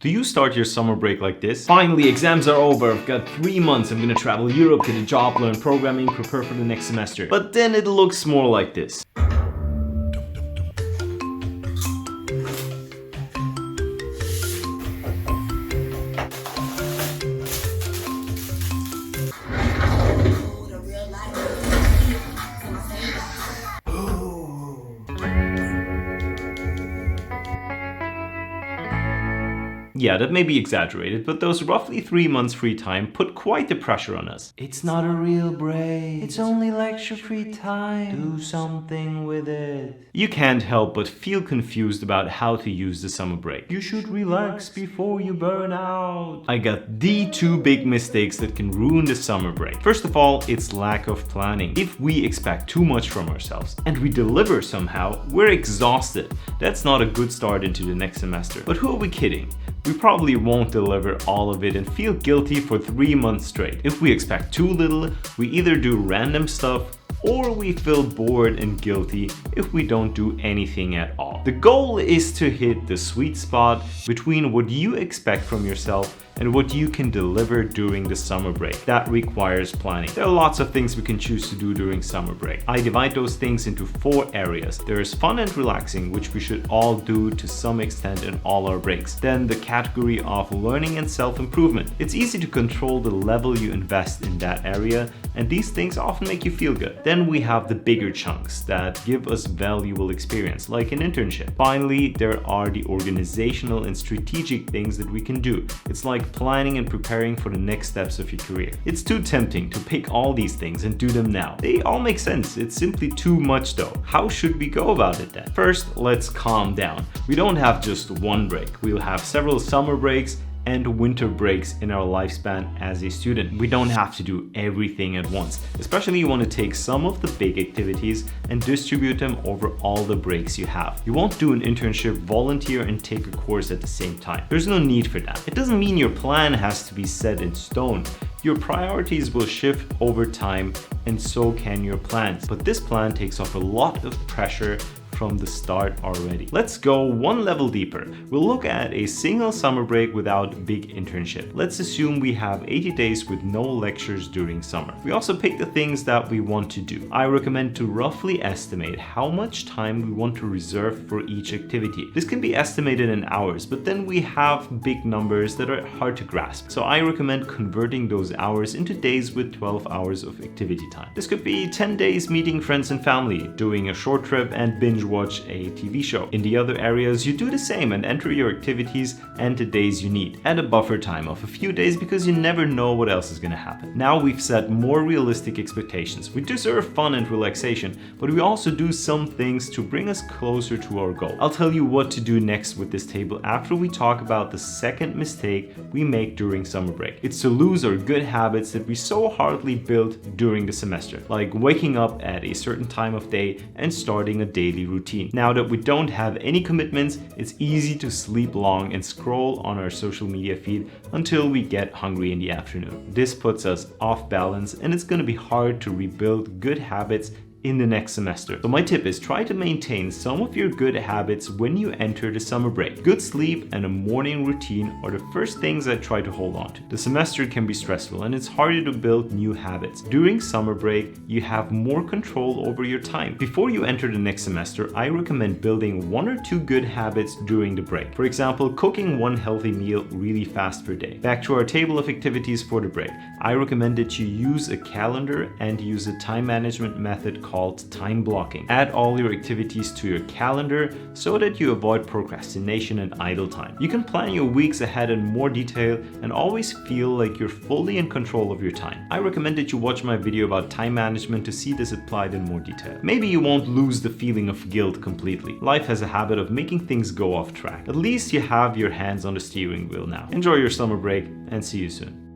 Do you start your summer break like this? Finally, exams are over. I've got 3 months. I'm gonna travel Europe, get a job, learn programming, prepare for the next semester. But then it looks more like this. Yeah, that may be exaggerated, but those roughly 3 months free time put quite the pressure on us. It's not a real break. It's only lecture-free time. Do something with it. You can't help but feel confused about how to use the summer break. You should relax before you burn out. I got the 2 big mistakes that can ruin the summer break. First of all, it's lack of planning. If we expect too much from ourselves and we deliver somehow, we're exhausted. That's not a good start into the next semester. But who are we kidding? We probably won't deliver all of it and feel guilty for 3 months straight. If we expect too little, we either do random stuff or we feel bored and guilty if we don't do anything at all. The goal is to hit the sweet spot between what you expect from yourself and what you can deliver during the summer break. That requires planning. There are lots of things we can choose to do during summer break. I divide those things into 4 areas. There is fun and relaxing, which we should all do to some extent in all our breaks. Then the category of learning and self-improvement. It's easy to control the level you invest in that area, and these things often make you feel good. Then we have the bigger chunks that give us valuable experience, like an internship. Finally, there are the organizational and strategic things that we can do. It's like planning and preparing for the next steps of your career. It's too tempting to pick all these things and do them now. They all make sense. It's simply too much though. How should we go about it then? First, let's calm down. We don't have just one break. We'll have several summer breaks and winter breaks in our lifespan as a student. We don't have to do everything at once. Especially you want to take some of the big activities and distribute them over all the breaks you have. You won't do an internship, volunteer, and take a course at the same time. There's no need for that. It doesn't mean your plan has to be set in stone. Your priorities will shift over time, and so can your plans. But this plan takes off a lot of pressure from the start already. Let's go one level deeper. We'll look at a single summer break without big internship. Let's assume we have 80 days with no lectures during summer. We also pick the things that we want to do. I recommend to roughly estimate how much time we want to reserve for each activity. This can be estimated in hours, but then we have big numbers that are hard to grasp. So I recommend converting those hours into days with 12 hours of activity time. This could be 10 days meeting friends and family, doing a short trip, and binge watch a TV show. In the other areas, you do the same and enter your activities and the days you need. Add a buffer time of a few days because you never know what else is going to happen. Now we've set more realistic expectations. We deserve fun and relaxation, but we also do some things to bring us closer to our goal. I'll tell you what to do next with this table after we talk about the second mistake we make during summer break. It's to lose our good habits that we so hardly built during the semester, like waking up at a certain time of day and starting a daily routine. Now that we don't have any commitments, it's easy to sleep long and scroll on our social media feed until we get hungry in the afternoon. This puts us off balance, and it's going to be hard to rebuild good habits in the next semester. So my tip is try to maintain some of your good habits when you enter the summer break. Good sleep and a morning routine are the first things I try to hold on to. The semester can be stressful and it's harder to build new habits. During summer break, you have more control over your time. Before you enter the next semester, I recommend building 1 or 2 good habits during the break. For example, cooking 1 healthy meal really fast per day. Back to our table of activities for the break. I recommend that you use a calendar and use a time management method called time blocking. Add all your activities to your calendar so that you avoid procrastination and idle time. You can plan your weeks ahead in more detail and always feel like you're fully in control of your time. I recommend that you watch my video about time management to see this applied in more detail. Maybe you won't lose the feeling of guilt completely. Life has a habit of making things go off track. At least you have your hands on the steering wheel now. Enjoy your summer break and see you soon.